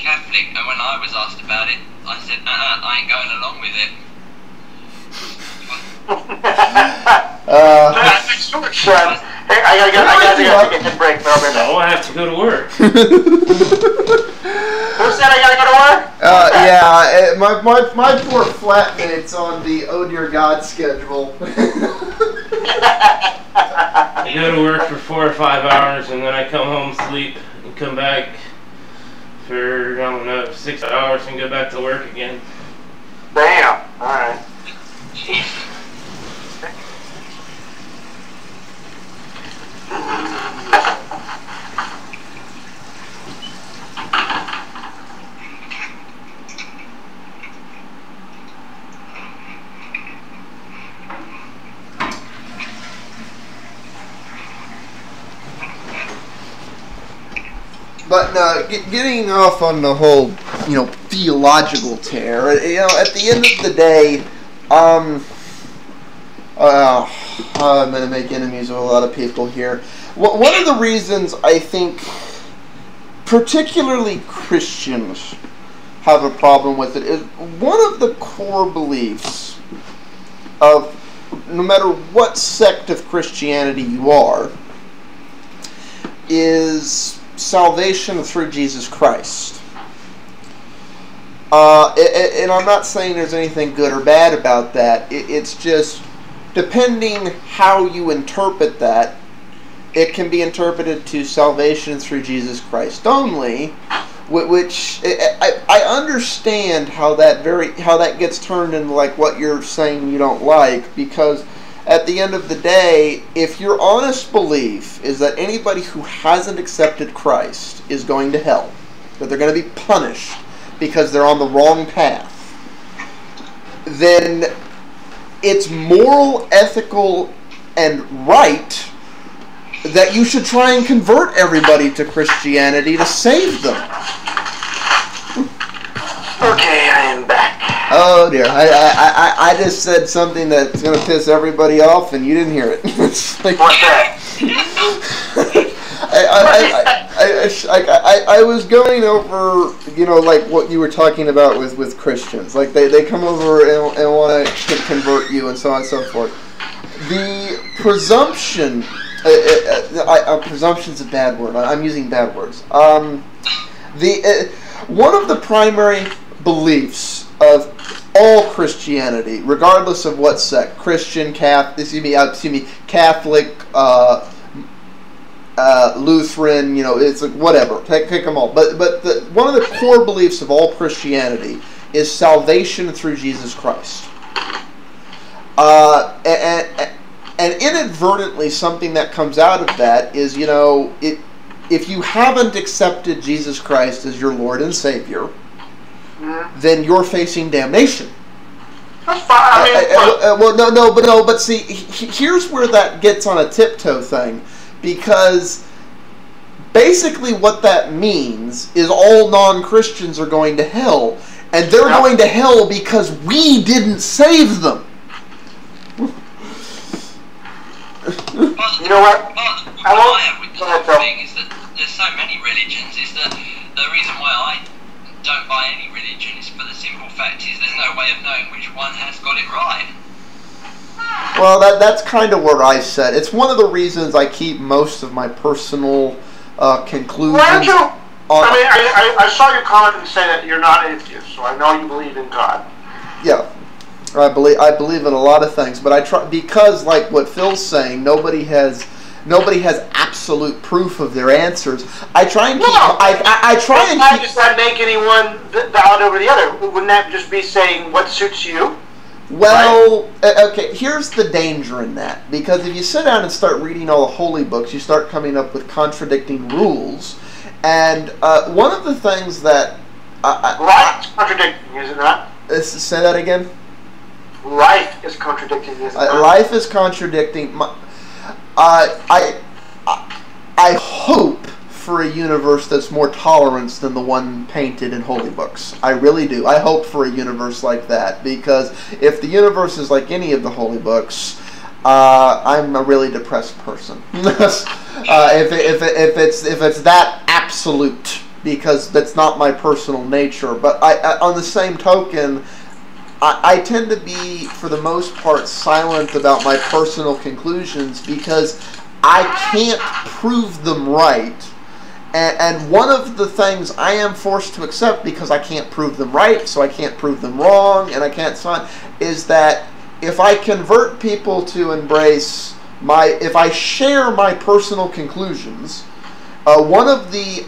Catholic, and when I was asked about it, I said, I ain't going along with it. Son, hey, I gotta take a break. No, I have to go to work. Who said I gotta go to work? Yeah, my poor flatmate's on the Oh Dear God schedule. I go to work for 4 or 5 hours, and then I come home, sleep, and come back for, I don't know, 6 hours and go back to work again. Damn. Alright. But getting off on the whole, theological tear. At the end of the day, I'm going to make enemies of a lot of people here. One of the reasons I think, particularly Christians, have a problem with it is one of the core beliefs of no matter what sect of Christianity you are is salvation through Jesus Christ. And I'm not saying there's anything good or bad about that. It's just, depending how you interpret that, it can be interpreted to salvation through Jesus Christ only, which I understand how that gets turned into like what you're saying you don't like, because at the end of the day, if your honest belief is that anybody who hasn't accepted Christ is going to hell, that they're going to be punished because they're on the wrong path, then it's moral, ethical, and right that you should try and convert everybody to Christianity to save them. Okay, I am back. Oh dear, I just said something that's going to piss everybody off and you didn't hear it. It's like, What's that? I was going over, like what you were talking about with Christians. Like they come over and want to convert you and so on and so forth. The presumption, presumption's a bad word. I'm using bad words. One of the primary beliefs of all Christianity, regardless of what sect, Christian, Catholic, Lutheran, it's like whatever, pick them all. But one of the core beliefs of all Christianity is salvation through Jesus Christ. And inadvertently, something that comes out of that is, if you haven't accepted Jesus Christ as your Lord and Savior, then you're facing damnation. That's fine. But see, here's where that gets on a tiptoe thing, because basically what that means is all non-Christians are going to hell, and they're going to hell because we didn't save them. You know what? The thing is that there's so many religions, is that the reason why I don't buy any religion is for the simple fact is there's no way of knowing which one has got it right. Well, that's kind of where I said. It's one of the reasons I keep most of my personal conclusions. Why don't you? I saw your comment and say that you're not atheist, so I know you believe in God. Yeah, I believe in a lot of things, but I try, because like what Phil's saying, nobody has absolute proof of their answers. I try and keep. I try and keep. Does that make anyone valid over the other? Wouldn't that just be saying what suits you? Well, right? Okay, here's the danger in that. Because if you sit down and start reading all the holy books, you start coming up with contradicting rules. And one of the things that... life is contradicting, is it not? Say that again? Life is contradicting, is it not? Life is contradicting. I hope for a universe that's more tolerant than the one painted in holy books. I really do. I hope for a universe like that, because if the universe is like any of the holy books, I'm a really depressed person. If it's that absolute, because that's not my personal nature. But I on the same token, I tend to be, for the most part, silent about my personal conclusions because I can't prove them right. And one of the things I am forced to accept, because I can't prove them right, so I can't prove them wrong, and I can't sign, is that if I convert people to embrace if I share my personal conclusions, one of the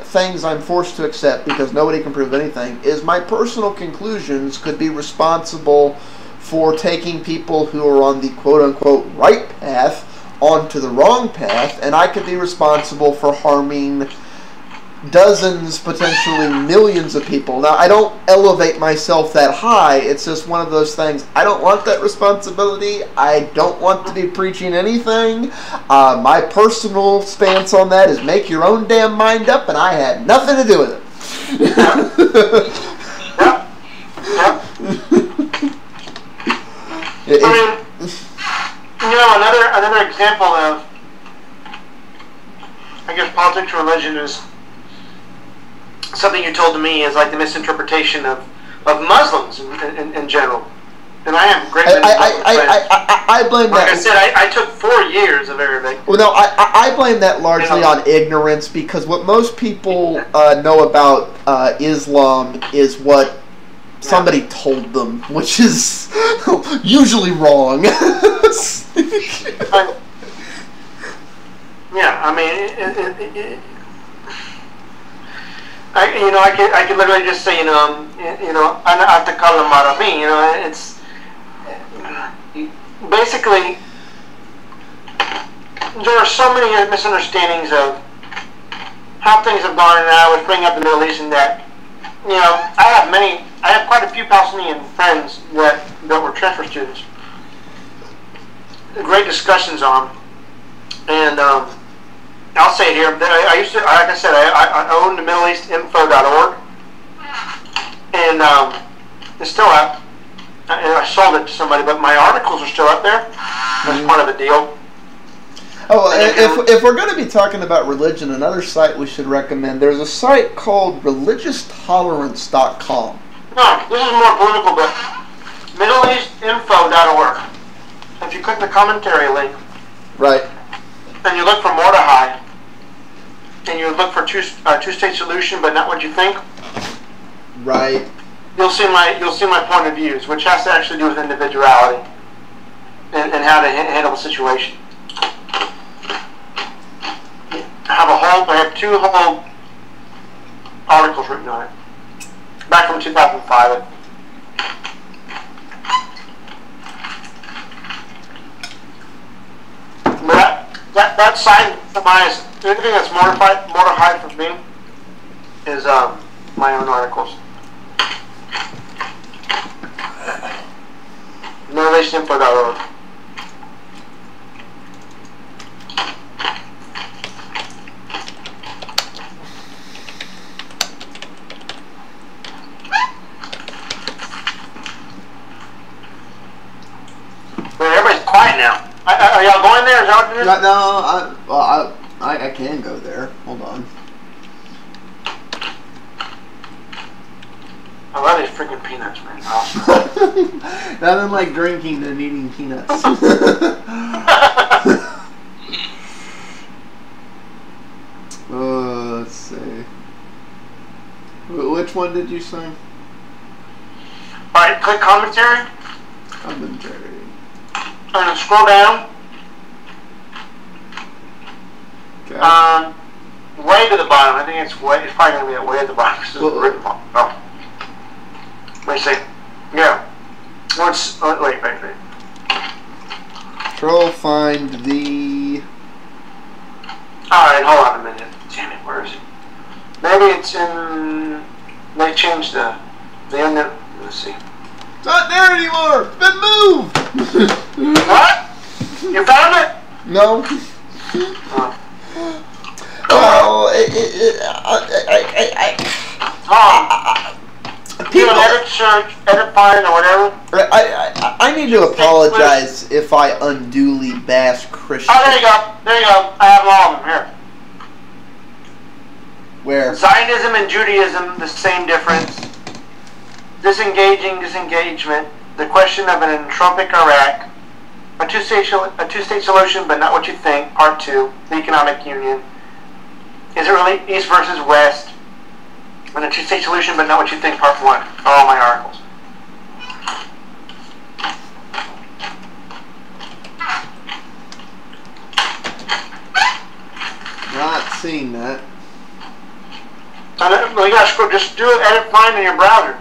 things I'm forced to accept, because nobody can prove anything, is my personal conclusions could be responsible for taking people who are on the quote-unquote right path onto the wrong path, and I could be responsible for harming dozens, potentially millions of people. Now, I don't elevate myself that high. It's just one of those things. I don't want that responsibility. I don't want to be preaching anything. My personal stance on that is make your own damn mind up, and I had nothing to do with it. Yep. You know, another example of, I guess, politics or religion is something you told to me is like the misinterpretation of Muslims in general. And I have great many Muslim friends. I blame like that. Like I said, I took 4 years of Arabic. Well, no, I blame that largely on ignorance, because what most people know about Islam is what somebody told them, which is usually wrong. Yeah, I mean, I could literally just say, ana atakalam Arabi. It's basically there are so many misunderstandings of how things have gone, and I was bringing up the Middle East, and that I have quite a few Palestinian friends that were transfer students. Great discussions on them. And I'll say it here, I used to, like I said, I owned the MiddleEastInfo.org, and it's still up. And I sold it to somebody, but my articles are still up there. That's part of the deal. Oh, if we're going to be talking about religion, another site we should recommend, there's a site called religiousTolerance.com. No, this is more political, but MiddleEastInfo.org. If you click the commentary link, right, and you look for Mordechai, and you look for two-state solution, but not what you think, right, you'll see my point of views, which has to actually do with individuality and how to handle the situation. I have 2 whole articles written on it, back from 2005. But that side of mine is, the only thing that's mortified for me is my own articles. MiddleEastInfo.org. Everybody's quiet now. Are y'all going there? Is that what it is? No, I can go there. Hold on. I love these freaking peanuts, man. Awesome. Nothing like drinking and eating peanuts. Let's see. Which one did you say? Alright, click commentary. Commentary. And then scroll down. Okay. Way to the bottom. I think it's probably going to be way at the bottom. This is written. Oh. Let me see. Yeah. Wait. Control find the. Alright, hold on a minute. Damn it, where is it? Maybe it's in. They changed the internet. Let's see. It's not there anymore! It's been moved! What? You found it? No. Oh. Well, You know, edit search, edit find, or whatever. I need to apologize if I unduly bash Christians. Oh, there you go. I have all of them here. Where? Zionism and Judaism, the same difference. Disengagement. The question of an entropic Iraq. A two-state solution, but not what you think. Part 2. The economic union. Is it really East versus West? And a two-state solution, but not what you think. Part 1. Are all my articles. Not seeing that. Well, you gotta scroll. Just do it. Edit find in your browser.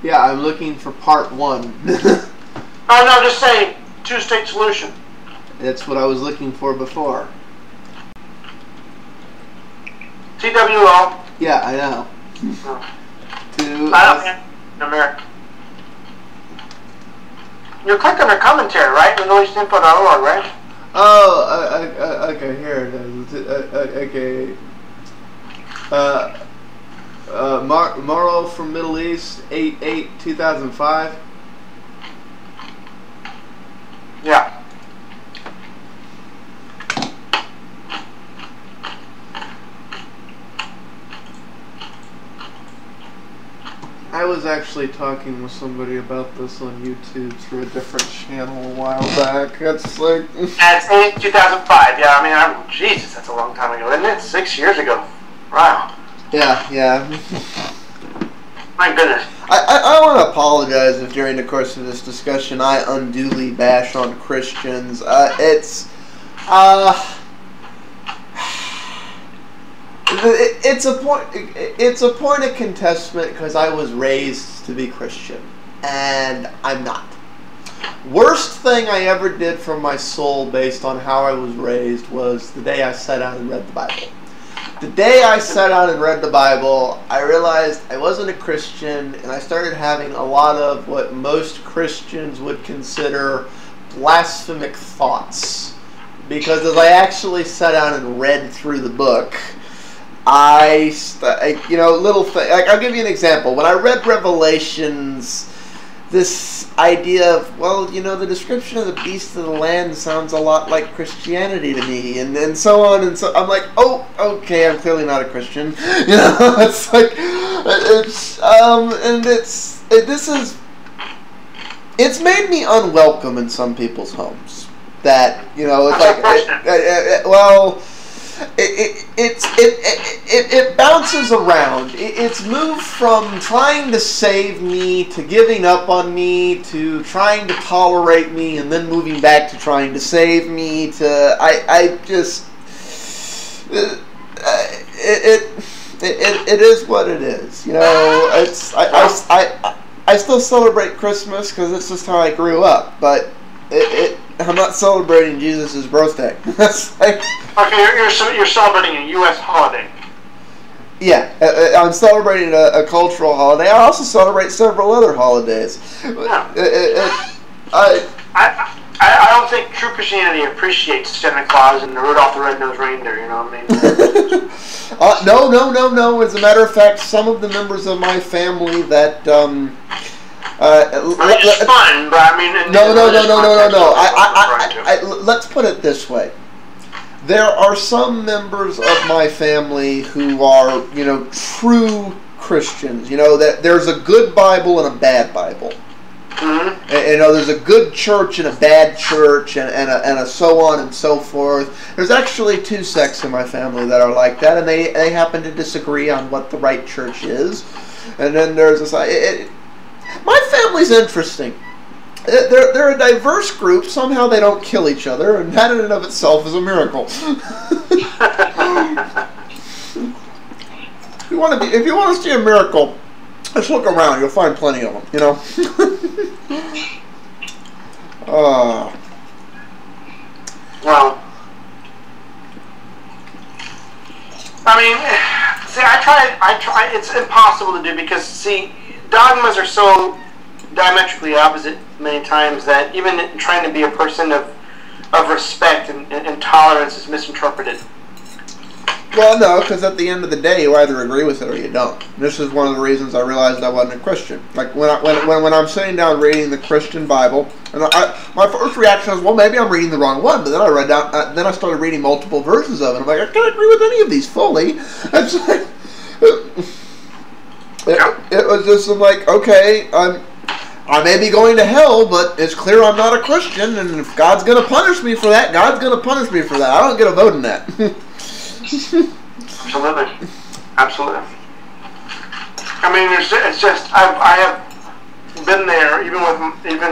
Yeah, I'm looking for part 1. Oh no, just say two-state solution. That's what I was looking for before. TWO. Yeah, I know. America. You clicked on the commentary, right? MiddleEastInfo.org, right? Oh, okay, here it is. Okay. Morrow from Middle East, 8/8/2005. Yeah. I was actually talking with somebody about this on YouTube through a different channel a while back. That's like... That's 8/2005. Yeah, I mean, Jesus, that's a long time ago, isn't it? 6 years ago. Wow. Yeah. My goodness. I want to apologize if during the course of this discussion I unduly bash on Christians. It's a point of contestment because I was raised to be Christian, and I'm not. Worst thing I ever did from my soul based on how I was raised was the day I sat down and read the Bible. The day I sat down and read the Bible, I realized I wasn't a Christian, and I started having a lot of what most Christians would consider blasphemic thoughts. Because as I actually sat down and read through the book, little thing. Like, I'll give you an example. When I read Revelations, this idea of, the description of the beast of the land sounds a lot like Christianity to me, and so on, and so I'm like, oh, okay, I'm clearly not a Christian. It's like, it's made me unwelcome in some people's homes. That, it's like, it bounces around. It's moved from trying to save me to giving up on me to trying to tolerate me and then moving back to trying to save me to it is what it is. I still celebrate Christmas because it's just how I grew up, but I'm not celebrating Jesus' birthday. That's like, okay, you're celebrating a U.S. holiday. Yeah, I'm celebrating a cultural holiday. I also celebrate several other holidays. Yeah. I don't think true Christianity appreciates Santa Claus and the Rudolph the Red-Nosed Reindeer, you know what I mean? No. As a matter of fact, some of the members of my family that... it's fun, but I mean... No. Let's put it this way. There are some members of my family who are, true Christians. That there's a good Bible and a bad Bible. Mm-hmm. There's a good church and a bad church, and a so on and so forth. There's actually two sects in my family that are like that, and they happen to disagree on what the right church is. And then there's this... my family's interesting. They're a diverse group. Somehow they don't kill each other, and that in and of itself is a miracle. If you want to see a miracle, just look around. You'll find plenty of them. Well, I mean, see, I try. It's impossible to do because, see, dogmas are so diametrically opposite many times that even trying to be a person of respect and tolerance is misinterpreted. Well, no, because at the end of the day, you either agree with it or you don't. This is one of the reasons I realized I wasn't a Christian. Like when I'm sitting down reading the Christian Bible, and my first reaction was, well, maybe I'm reading the wrong one. But then I started reading multiple versions of it. I'm like, I can't agree with any of these fully. It's like, It was just like, okay, I may be going to hell, but it's clear I'm not a Christian, and if God's going to punish me for that, God's going to punish me for that. I don't get a vote in that. Absolutely. Absolutely. I mean, it's just, I have been there, even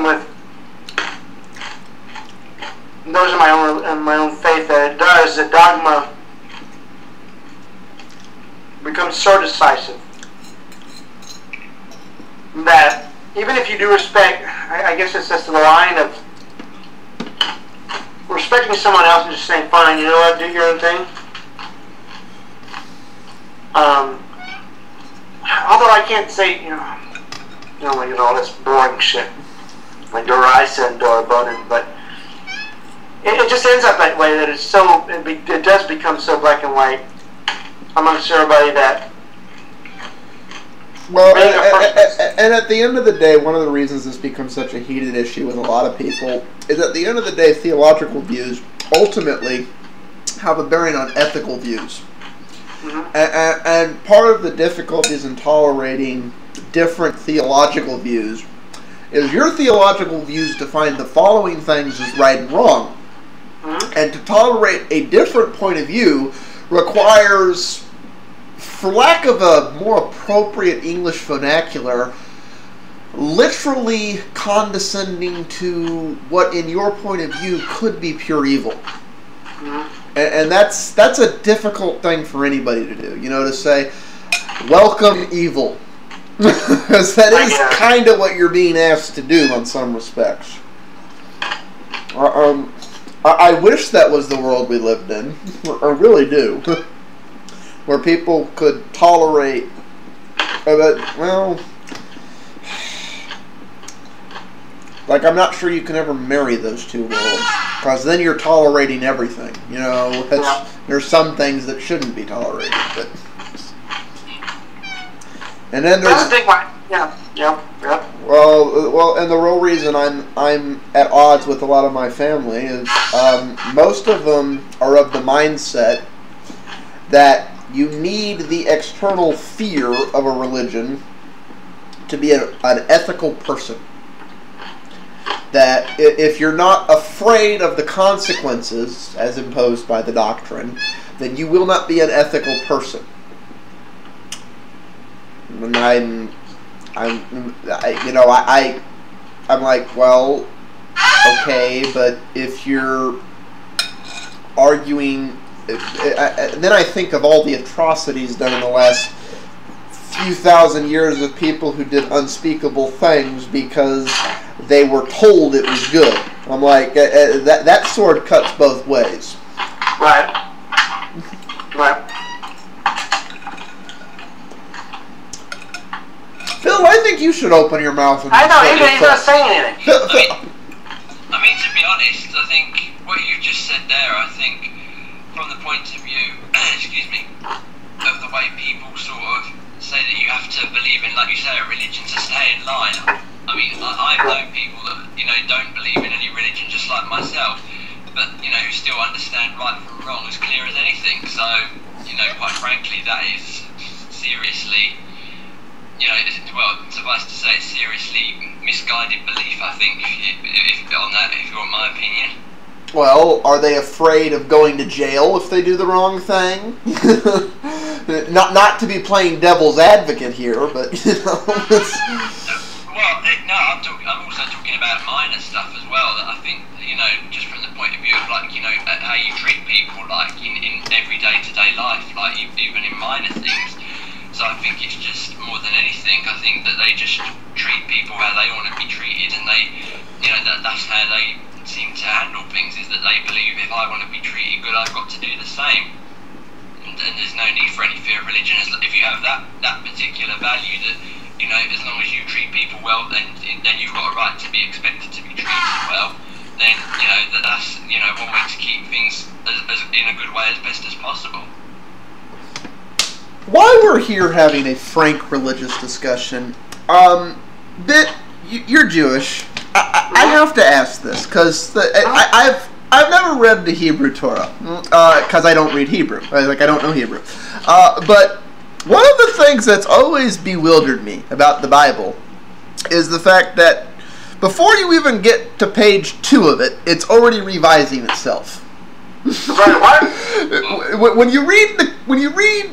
with those in my own faith, that the dogma becomes so decisive that even if you do respect, I guess it's just the line of respecting someone else and just saying, fine, you know what, do your own thing. Although I can't say, like all this boring shit, like Doraisa and Dora Bonin, but it just ends up that way, that it's so, it does become so black and white amongst everybody that. Well, and at the end of the day, one of the reasons this becomes such a heated issue with a lot of people is at the end of the day, theological views ultimately have a bearing on ethical views. Mm-hmm. And part of the difficulties in tolerating different theological views is your theological views define the following things as right and wrong. Mm-hmm. And to tolerate a different point of view requires, for lack of a more appropriate English vernacular, literally condescending to what in your point of view could be pure evil. Mm-hmm. And that's a difficult thing for anybody to do, to say, welcome evil. Because that is kind of what you're being asked to do in some respects. I wish that was the world we lived in. I really do. Where people could tolerate, like, I'm not sure you can ever marry those two worlds, because then you're tolerating everything. There's some things that shouldn't be tolerated, but. And then there's. Well, and the real reason I'm at odds with a lot of my family is most of them are of the mindset that you need the external fear of a religion to be an ethical person. That if you're not afraid of the consequences as imposed by the doctrine, then you will not be an ethical person. And I'm like, well, okay, but if you're arguing, then I think of all the atrocities done in the last few thousand years of people who did unspeakable things because they were told it was good. I'm like, that sword cuts both ways. Right. Phil, I think you should open your mouth. I know, he's not saying anything. I mean, to be honest, I think what you just said there, I think, from the point of view, of the way people sort of say that you have to believe in, like you say, a religion to stay in line. I mean, I've known people that, don't believe in any religion, just like myself, but, who still understand right from wrong as clear as anything. So, quite frankly, that is seriously, suffice to say, it's seriously misguided belief, I think, if you want my opinion. Well, are they afraid of going to jail if they do the wrong thing? Not to be playing devil's advocate here, but I'm also talking about minor stuff as well. That I think, just from the point of view of how you treat people, like in everyday to-day life, like even in minor things. So I think it's just more than anything. I think that they just treat people how they want to be treated, and they, that's how they seem to handle things, is that they believe if I want to be treated good, I've got to do the same. And there's no need for any fear of religion. If you have that particular value that, as long as you treat people well, then you've got a right to be expected to be treated well, then, that's, one way to keep things as in a good way as best as possible. While we're here having a frank religious discussion, you're Jewish. I have to ask this because I've never read the Hebrew Torah because I don't read Hebrew. I don't know Hebrew. But One of the things that's always bewildered me about the Bible is the fact that before you even get to page 2 of it, it's already revising itself. Sorry, what? When you read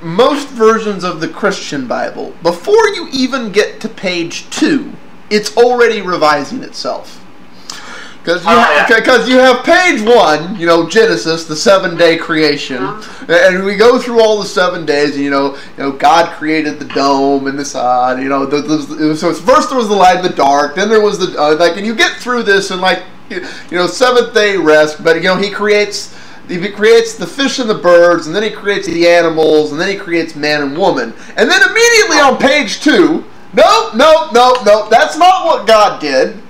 most versions of the Christian Bible, before you even get to page 2, it's already revising itself. Because you have page 1, Genesis, the 7-day creation, and we go through all the 7 days. And, God created the dome and the sun. So first there was the light and the dark, then there was the and you get through this and 7th day rest. But He creates the fish and the birds, and then He creates the animals, and then He creates man and woman, and then immediately on page 2, nope, that's not what God did.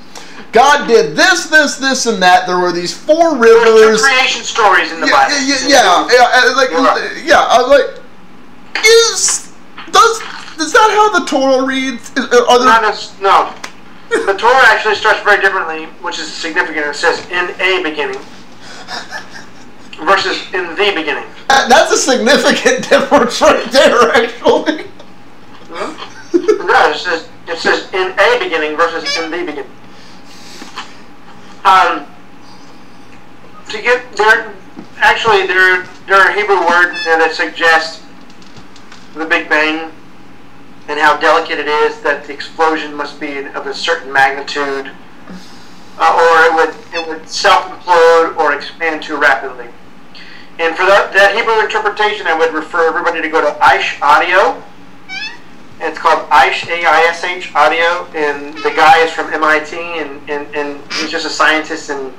God did this, and that. There were these 4 rivers. There's 2 creation stories in the Bible. Is that how the Torah reads? No. The Torah actually starts very differently, which is significant. It says in a beginning versus in the beginning. That's a significant difference right there, actually. No, it says in a beginning versus in the beginning. To get there, actually, there are Hebrew words there that suggest the Big Bang and how delicate it is that the explosion must be of a certain magnitude, or it would self-implode or expand too rapidly. And for that Hebrew interpretation, I would refer everybody to go to Aish Audio. It's called Aish, A-I-S-H, Audio, and the guy is from MIT, and he's just a scientist and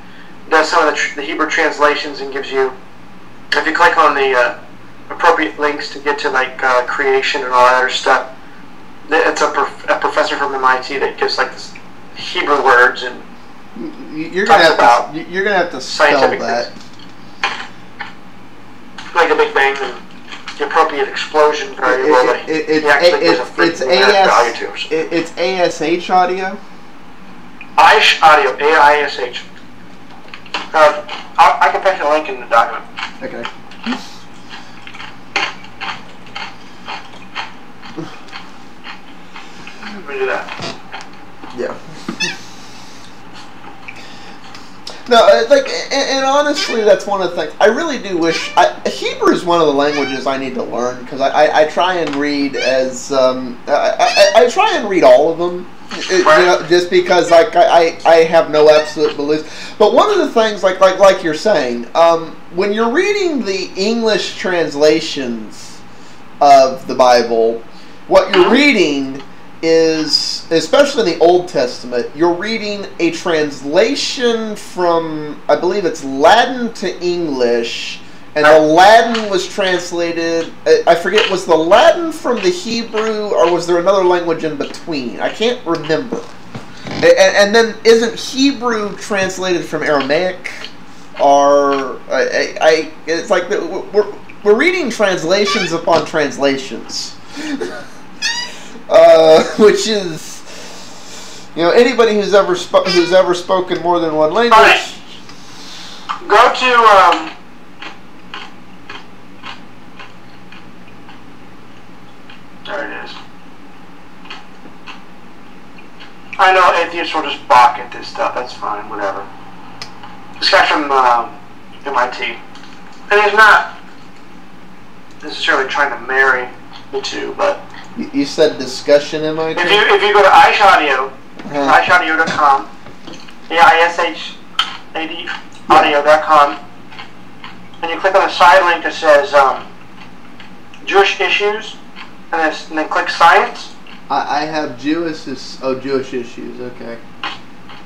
does some of the Hebrew translations and gives you, if you click on the appropriate links to get to creation and all that other stuff, it's a professor from MIT that gives this Hebrew words and you're gonna have to spell that. Like the Big Bang and the appropriate explosion variable. It's ASH Audio? Aish Audio, A-I-S-H. I can paste a link in the document. Okay. Let me do that. Yeah. No, and honestly, that's one of the things. I really do wish... Hebrew is one of the languages I need to learn, because I try and read as... I try and read all of them, just because I have no absolute beliefs. But one of the things, like you're saying, when you're reading the English translations of the Bible, what you're reading is, especially in the Old Testament, you're reading a translation from, I believe it's Latin to English, and the Latin was translated, I forget, was the Latin from the Hebrew, or was there another language in between? I can't remember. And then isn't Hebrew translated from Aramaic? Or, it's like, we're reading translations upon translations. Which is, anybody who's ever spoken more than one language. Right. Go to there it is. I know atheists will just balk at this stuff. That's fine, whatever. This guy from MIT, and he's not necessarily trying to marry the two, but. You said discussion MIT? If you go to Aish Audio, aishaudio.com, A-I-S-H-A-D audio.com, and you click on the side link that says Jewish issues, and then click science. I have Jewish issues, okay.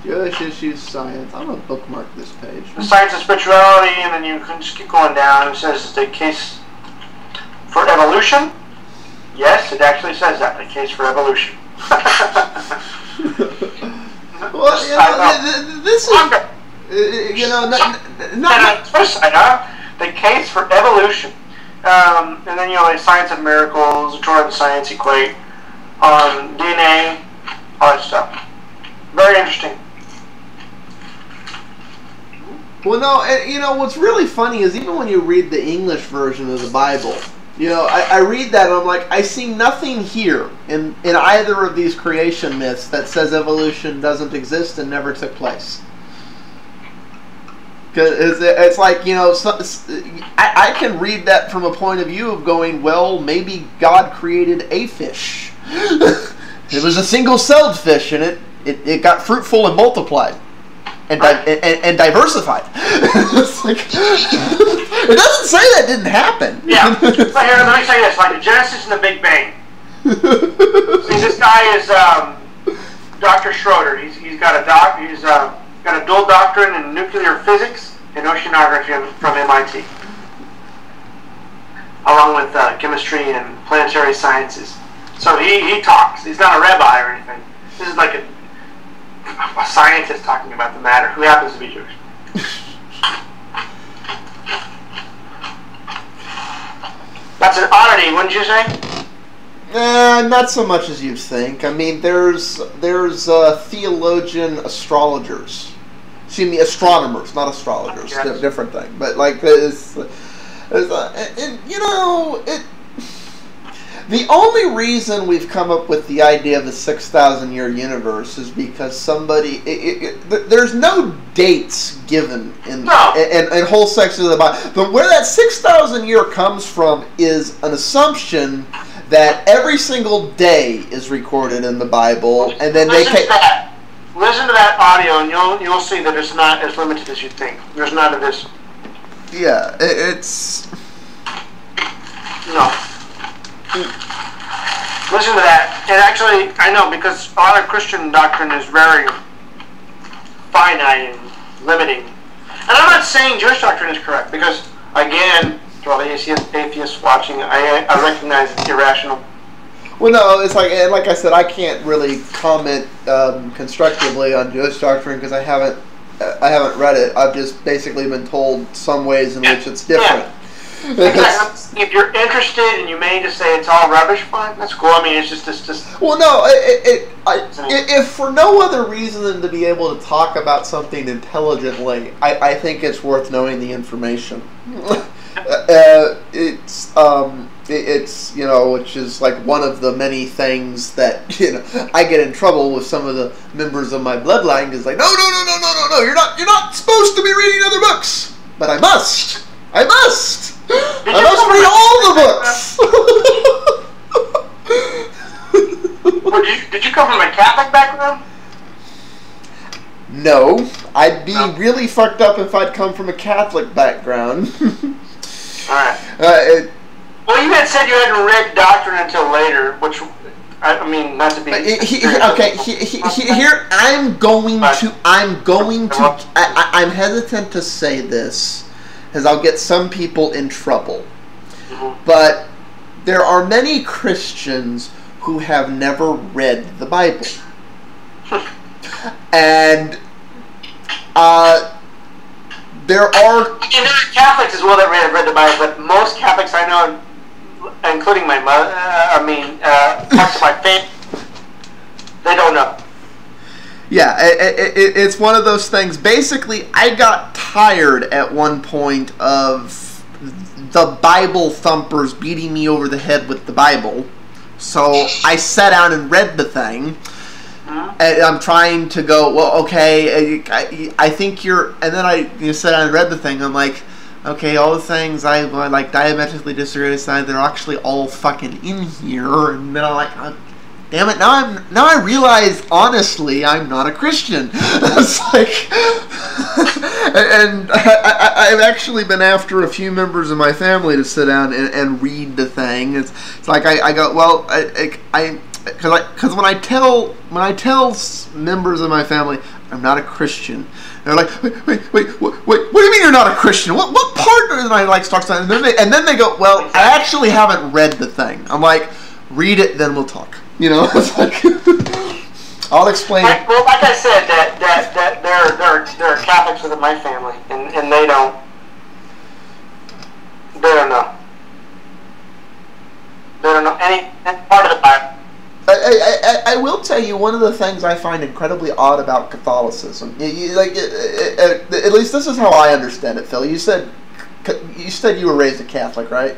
Jewish issues, science. I'm going to bookmark this page. The science of spirituality, and then you can just keep going down. It says the case for evolution. Yes, it actually says that, the case for evolution. Well, this is... the case for evolution. And then, the science of miracles, the Torah and science equate, DNA, all that stuff. Very interesting. Well, no, what's really funny is even when you read the English version of the Bible, You know, I read that and I'm like, I see nothing here in either of these creation myths that says evolution doesn't exist and never took place. Because it's like, you know, I can read that from a point of view of going, well, maybe God created a fish. It was a single-celled fish, and it got fruitful and multiplied. And diversified. It's like, it doesn't say that didn't happen. Yeah. But here, let me say this: like the Genesis and the Big Bang. See, this guy is Dr. Schroeder. He's got a dual doctorate in nuclear physics and oceanography from MIT, along with chemistry and planetary sciences. So he talks. He's not a rabbi or anything. This is like a scientist talking about the matter who happens to be Jewish. That's an oddity, wouldn't you say? Not so much as you think. I mean, there's theologian astrologers. Excuse me, astronomers, not astrologers. Yes. Different thing. But like this, and you know it. The only reason we've come up with the idea of the 6,000-year universe is because somebody... there's no dates given in whole sections of the Bible. But where that 6,000-year comes from is an assumption that every single day is recorded in the Bible, and then Listen to that audio, and you'll see that it's not as limited as you think. There's none of this. Yeah, it's... No. Listen to that. And actually, I know, because a lot of Christian doctrine is very finite and limiting. And I'm not saying Jewish doctrine is correct, because, again, to all the atheists watching, I recognize it's irrational. Well, no, it's like, and like I said, I can't really comment constructively on Jewish doctrine because I haven't read it. I've just basically been told some ways in which it's different. Yeah. Exactly. If you're interested and you may just say it's all rubbish, fine, that's cool. I mean, it's just. Well, no, if for no other reason than to be able to talk about something intelligently, I think it's worth knowing the information. It's you know, which is like one of the many things that, you know, I get in trouble with some of the members of my bloodline because like, no, you're not supposed to be reading other books, but I must read all the books. Well, did you come from a Catholic background? No, I'd be really fucked up if I'd come from a Catholic background. Alright. Well, you had said you hadn't read doctrine until later, which, I mean, not to be... Here, I'm hesitant to say this, because I'll get some people in trouble. Mm-hmm. But there are many Christians who have never read the Bible. And there are... And there are Catholics as well that have read the Bible, but most Catholics I know, including my mother, parts of my family, they don't know. Yeah, it's one of those things. Basically, I got tired at one point of the Bible thumpers beating me over the head with the Bible. So I sat down and read the thing. And I'm trying to go, well, okay, I think you're... And then I sat down and read the thing. I'm like, okay, all the things I like diametrically disagree with, they're actually all fucking in here. And then I'm like... damn it! Now I realize, honestly, I'm not a Christian. It's like, and I've actually been after a few members of my family to sit down and read the thing. It's like I go, well, because when I tell members of my family I'm not a Christian, they're like, wait, what do you mean you're not a Christian? What part? And I like start saying, and then they go, well, I actually haven't read the thing. I'm like, read it, then we'll talk. You know, it's like I'll explain. Well, like I said, that there are Catholics within my family, and they don't know. They don't know any part of the Bible. I will tell you one of the things I find incredibly odd about Catholicism. At least this is how I understand it, Phil. You said you were raised a Catholic, right?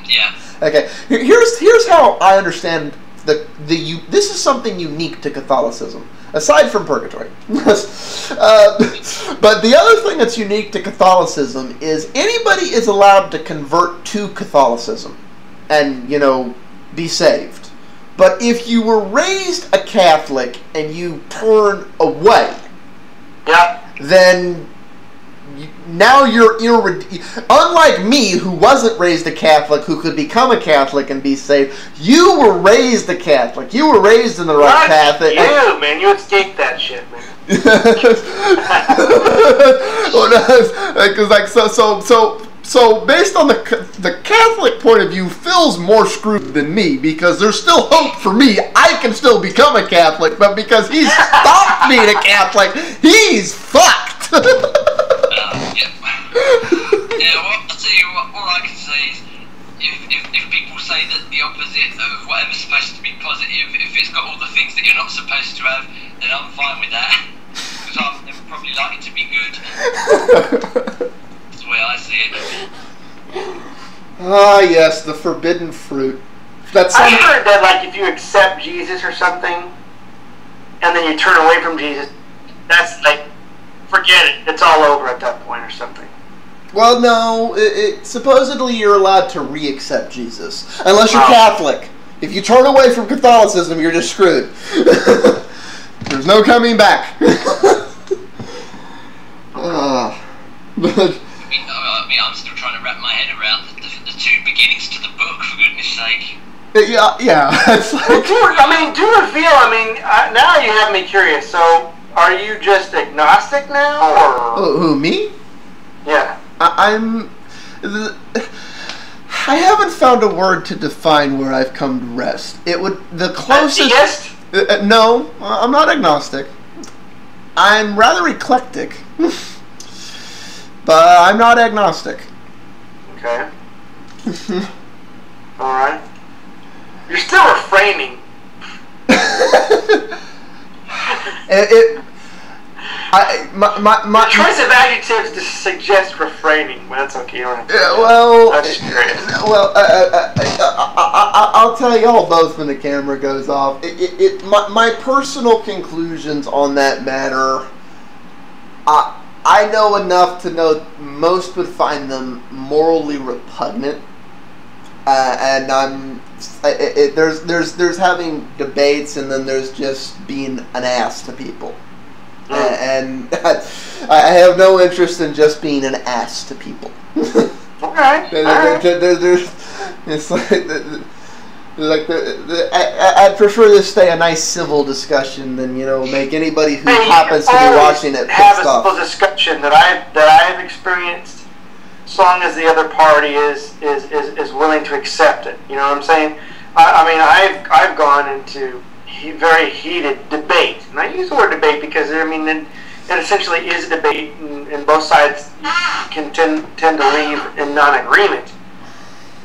Yeah. Okay, here's how I understand this is something unique to Catholicism, aside from purgatory. But the other thing that's unique to Catholicism is anybody is allowed to convert to Catholicism and, be saved. But if you were raised a Catholic and you turn away, then now you're unlike me, who wasn't raised a Catholic, who could become a Catholic and be saved. You were raised a Catholic. You were raised in the right path. You, man, you escaped that shit, man. So based on the Catholic point of view, Phil's more screwed than me, because there's still hope for me. I can still become a Catholic, but because he's stopped being a Catholic, he's fucked. Yeah, well, I'll tell you what, all I can say is, if people say that the opposite of whatever's supposed to be positive, if it's got all the things that you're not supposed to have, then I'm fine with that. Because I'm probably likely to be good. That's the way I see it. Ah, yes, the forbidden fruit. I heard that, like, if you accept Jesus or something, and then you turn away from Jesus, that's like, forget it. It's all over at that point or something. Well, no. Supposedly you're allowed to re-accept Jesus. Unless you're Catholic. If you turn away from Catholicism, you're just screwed. There's no coming back. I mean, I'm still trying to wrap my head around the two beginnings to the book, for goodness sake. Yeah. It's like, do reveal. Now you have me curious. So, are you just agnostic now, or who, me? Yeah. I haven't found a word to define where I've come to rest. It would the closest. No, I'm not agnostic. I'm rather eclectic, but I'm not agnostic. Okay. All right. You're still refraining. My choice of adjectives to suggest refraining, but that's okay. You don't have to I'll tell y'all both when the camera goes off. My personal conclusions on that matter, I know enough to know most would find them morally repugnant, and there's having debates, and then there's just being an ass to people. And I have no interest in just being an ass to people. Okay. It's I'd prefer to stay a nice civil discussion than make anybody who happens to be watching it have a civil discussion that I've experienced, as long as the other party is willing to accept it. You know what I'm saying? I've gone into very heated debate, and I use the word debate because it essentially is a debate, and both sides can tend to leave in non-agreement.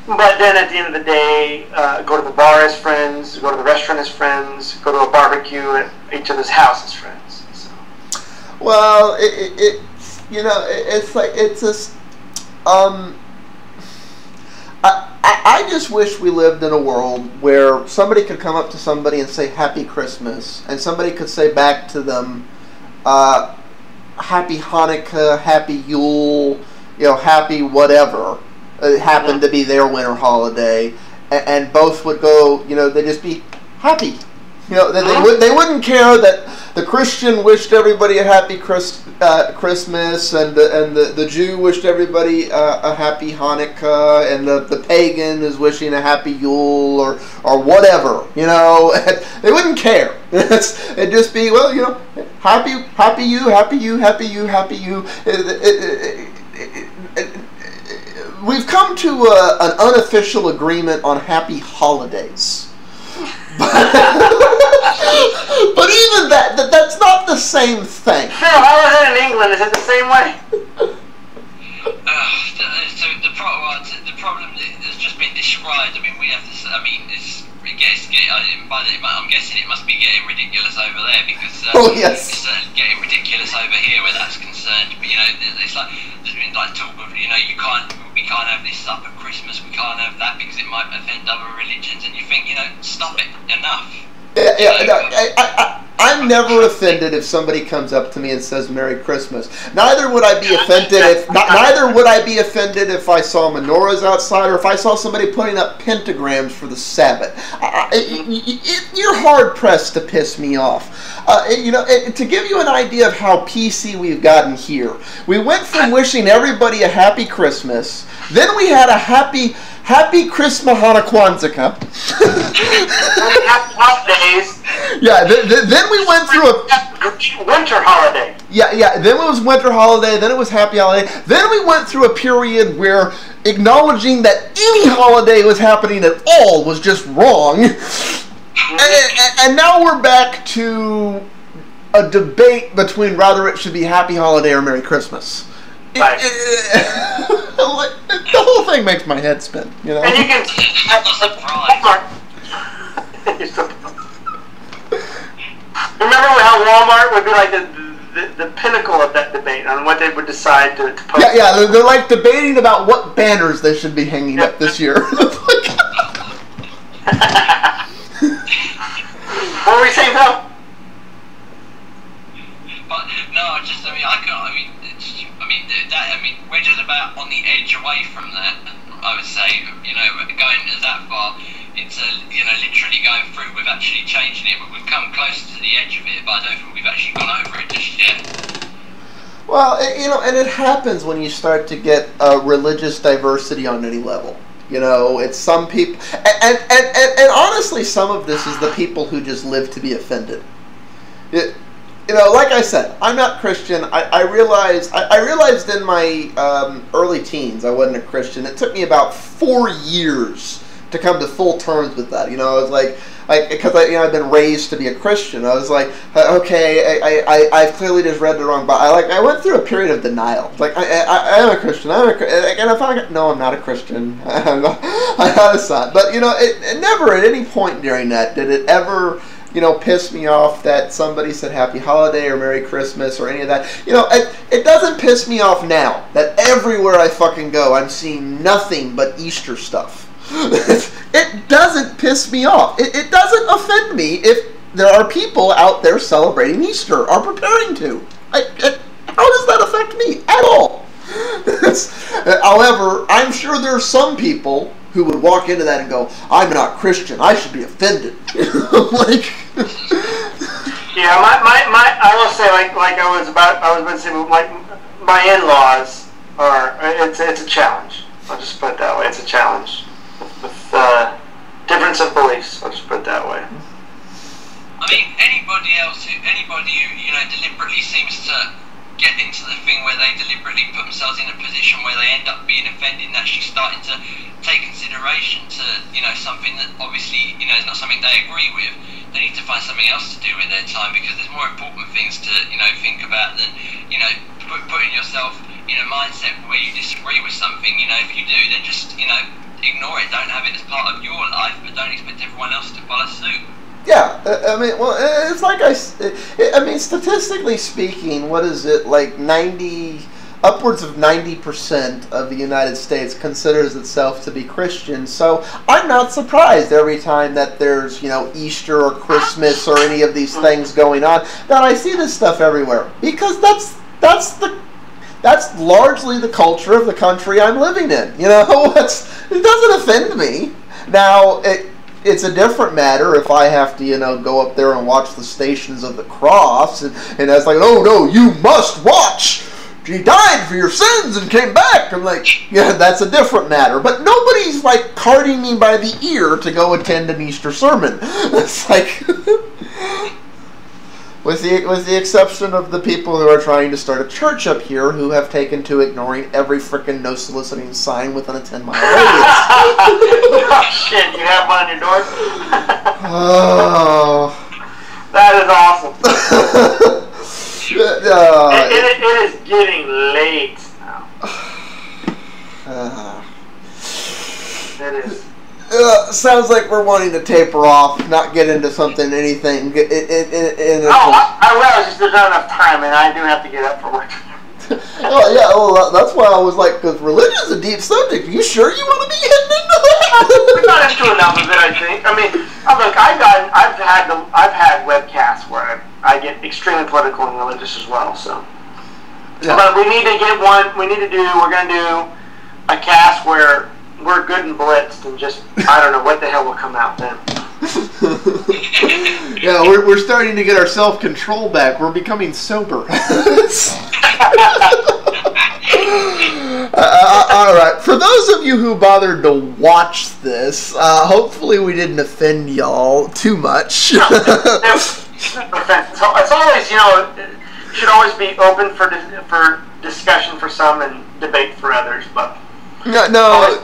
But then at the end of the day, go to the bar as friends, go to the restaurant as friends, go to a barbecue at each other's house as friends. So. Well, it's like it's just I just wish we lived in a world where somebody could come up to somebody and say Happy Christmas, and somebody could say back to them Happy Hanukkah, Happy Yule, Happy whatever. It happened to be their winter holiday, and both would go, they'd just be happy. They wouldn't care that the Christian wished everybody a happy Christmas, and the Jew wished everybody a happy Hanukkah, and the pagan is wishing a happy Yule or whatever. They wouldn't care. It'd just be, happy you, happy you, happy you, happy you. We've come to an unofficial agreement on happy holidays. But even that's not the same thing. Phil, how is it in England? Is it the same way? So the problem that's just been described, we have this, I'm guessing it must be getting ridiculous over there, because yes. it's getting ridiculous Christmas over here where that's concerned. But it's like there's been like talk of we can't have this up at Christmas, we can't have that because it might offend other religions, and you think stop it, enough. I'm never offended if somebody comes up to me and says Merry Christmas. Neither would I be offended if I saw menorahs outside or if I saw somebody putting up pentagrams for the Sabbath. You're hard pressed to piss me off. To give you an idea of how PC we've gotten here, we went from wishing everybody a happy Christmas, then we had a happy Christmas Kwanzaa. Happy holidays. Yeah, then we went through a winter holiday. Yeah. Then it was winter holiday. Then it was happy holiday. Then we went through a period where acknowledging that any holiday was happening at all was just wrong. And now we're back to a debate between whether it should be Happy Holiday or Merry Christmas. Right. The whole thing makes my head spin, And you can remember how Walmart would be like the pinnacle of that debate on what they would decide to post. Yeah, they're like debating about what banners they should be hanging up this year. What were we saying, Phil? We're just about on the edge away from that. I would say, going that far, it's literally going through. We've actually changed it, but we've come close to the edge of it. But I don't think we've actually gone over it just yet. Well, and it happens when you start to get religious diversity on any level. It's some people, and honestly, some of this is the people who just live to be offended. Like I said, I'm not Christian. I realized in my early teens I wasn't a Christian. It took me about 4 years to come to full terms with that. I was like because I've been raised to be a Christian. I was like, okay, I clearly just read the wrong Bible. I went through a period of denial. Like I am a Christian. And I finally got, no, I'm not a Christian. I'm not a son. But it never at any point during that did it ever piss me off that somebody said Happy Holiday or Merry Christmas or any of that. It doesn't piss me off now that everywhere I fucking go I'm seeing nothing but Easter stuff. It doesn't piss me off. It doesn't offend me if there are people out there celebrating Easter or preparing to. How does that affect me at all? However, I'm sure there are some people who would walk into that and go, I'm not Christian, I should be offended. Yeah, I will say, like I was about to say, my in-laws are, it's a challenge. I'll just put it that way. It's a challenge with difference of beliefs. I'll just put it that way. Anybody who deliberately seems to get into the thing where they deliberately put themselves in a position where they end up being offended and actually starting to take consideration to something that obviously is not something they agree with. They need to find something else to do with their time, because there's more important things to think about than putting yourself in a mindset where you disagree with something. If you do, then just ignore it. Don't have it as part of your life, but don't expect everyone else to follow suit. Yeah, it's like statistically speaking, what is it, like upwards of 90% of the United States considers itself to be Christian, so I'm not surprised every time that there's, Easter or Christmas or any of these things going on, that I see this stuff everywhere, because that's largely the culture of the country I'm living in, it doesn't offend me. Now, it's a different matter if I have to, go up there and watch the Stations of the Cross, and it's like, oh no, you must watch! He died for your sins and came back! I'm like, yeah, that's a different matter. But nobody's, carting me by the ear to go attend an Easter sermon. It's like, with the exception of the people who are trying to start a church up here who have taken to ignoring every frickin' no soliciting sign within a 10-mile radius. Oh, shit, you have one on your door? Oh. That is awesome. It is getting late now. It is. sounds like we're wanting to taper off, not get into something, anything. I realize just there's not enough time, and I do have to get up for work. Oh yeah, well that's why I was like, because religion is a deep subject. Are you sure you want to be getting into that? We've got into enough of it, I think. I mean, look, I've had webcasts where I get extremely political and religious as well. So, yeah. But we need to get one. We're going to do a cast where we're good and blitzed, and just I don't know what the hell will come out then. Yeah, we're starting to get our self-control back. We're becoming sober. All right. For those of you who bothered to watch this, hopefully we didn't offend y'all too much. It's always, should always be open for discussion for some and debate for others. But no.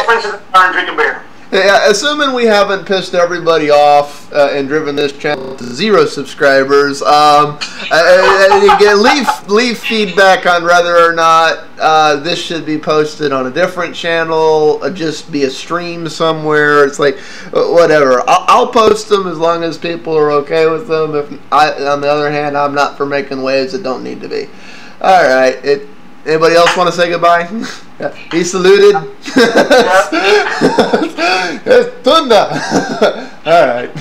Friends of the bar and drink a beer. Yeah, assuming we haven't pissed everybody off and driven this channel to 0 subscribers, again, leave feedback on whether or not this should be posted on a different channel, just be a stream somewhere. It's like, whatever. I'll post them as long as people are okay with them. On the other hand, I'm not for making waves that don't need to be. All right. Anybody else want to say goodbye? He saluted. Tunda. All right.